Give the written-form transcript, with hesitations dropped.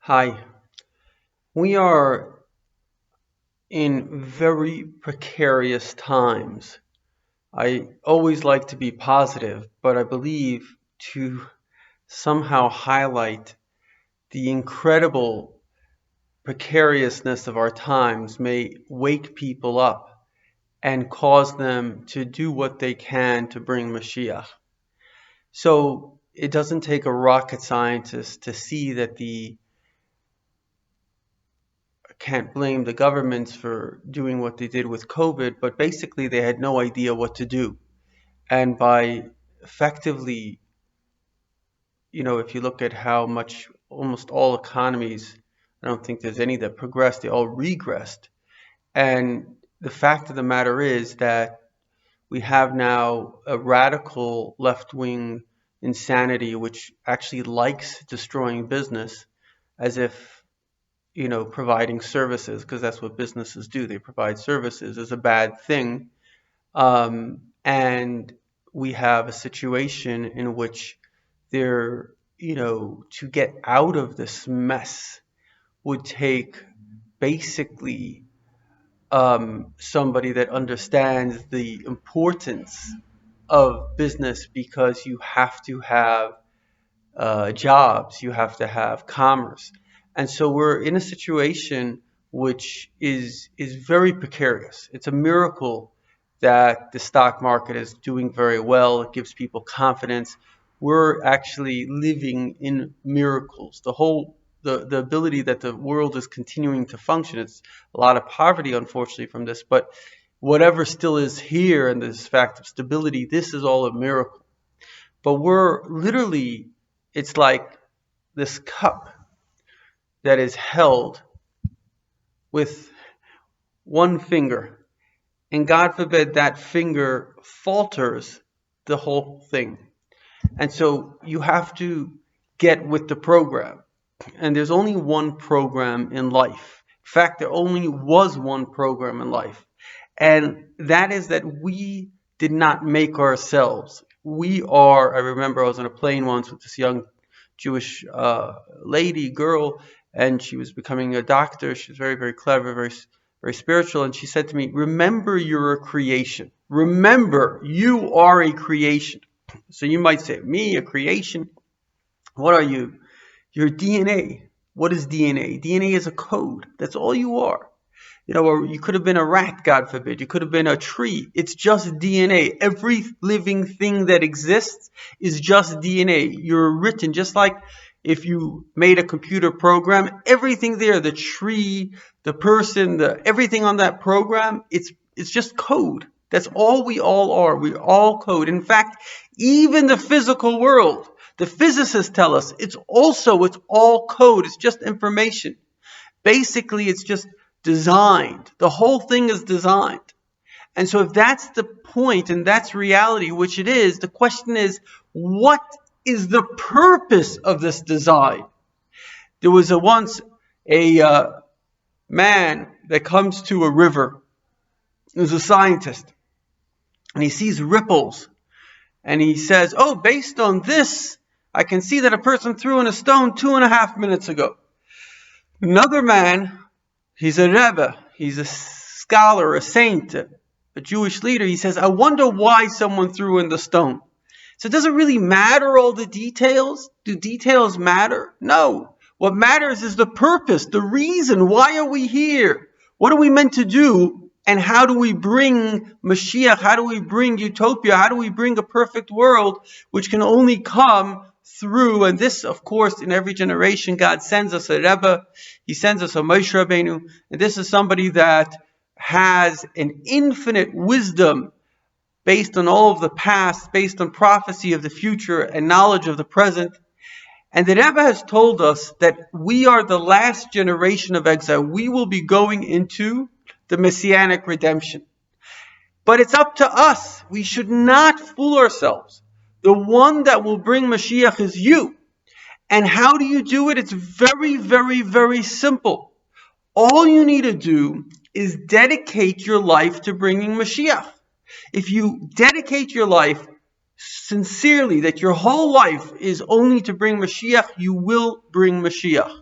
Hi, we are in very precarious times. I always like to be positive, but I believe to somehow highlight the incredible precariousness of our times may wake people up and cause them to do what they can to bring Mashiach. So it doesn't take a rocket scientist to see that can't blame the governments for doing what they did with COVID, but basically they had no idea what to do. And by effectively, if you look at how much almost all economies, I don't think there's any that progressed, they all regressed. And the fact of the matter is that we have now a radical left-wing insanity which actually likes destroying business as if providing services, because that's what businesses do. They provide services, is a bad thing. And we have a situation in which to get out of this mess would take basically somebody that understands the importance of business, because you have to have jobs, you have to have commerce. And so we're in a situation which is very precarious. It's a miracle that the stock market is doing very well. It gives people confidence. We're actually living in miracles. The ability that the world is continuing to function. It's a lot of poverty, unfortunately, from this, but whatever still is here and this fact of stability, this is all a miracle. But we're literally, it's like this cup that is held with one finger, and God forbid that finger falters the whole thing. And so you have to get with the program. And there's only one program in life. In fact, there only was one program in life. And that is that we did not make ourselves. I remember I was on a plane once with this young Jewish girl, and she was becoming a doctor. She was very, very clever, very, very spiritual. And she said to me, "Remember, you're a creation. Remember, you are a creation." So you might say, "Me, a creation? What are you?" Your DNA. What is DNA? DNA is a code. That's all you are. Or you could have been a rat, God forbid. You could have been a tree. It's just DNA. Every living thing that exists is just DNA. You're written just like if you made a computer program. Everything there, the tree, the person, everything on that program, it's just code. That's all we all are. We're all code. In fact, even the physical world, the physicists tell us it's all code. It's just information. Basically, it's just designed. The whole thing is designed. And so if that's the point and that's reality, which it is, the question is, what is the purpose of this design? There was once a man that comes to a river. He was a scientist. And he sees ripples. And he says, "Oh, based on this, I can see that a person threw in a stone 2.5 minutes ago." Another man, he's a Rebbe, he's a scholar, a saint, a Jewish leader. He says, "I wonder why someone threw in the stone." So does it really matter all the details? Do details matter? No. What matters is the purpose, the reason. Why are we here? What are we meant to do? And how do we bring Mashiach? How do we bring utopia? How do we bring a perfect world, which can only come through, and this, of course, in every generation, God sends us a Rebbe, He sends us a MOShiach, and this is somebody that has an infinite wisdom based on all of the past, based on prophecy of the future and knowledge of the present. And the Rebbe has told us that we are the last generation of exile. We will be going into the Messianic redemption. But it's up to us. We should not fool ourselves. The one that will bring Mashiach is you. And how do you do it? It's very, very, very simple. All you need to do is dedicate your life to bringing Mashiach. If you dedicate your life sincerely, that your whole life is only to bring Mashiach, you will bring Mashiach.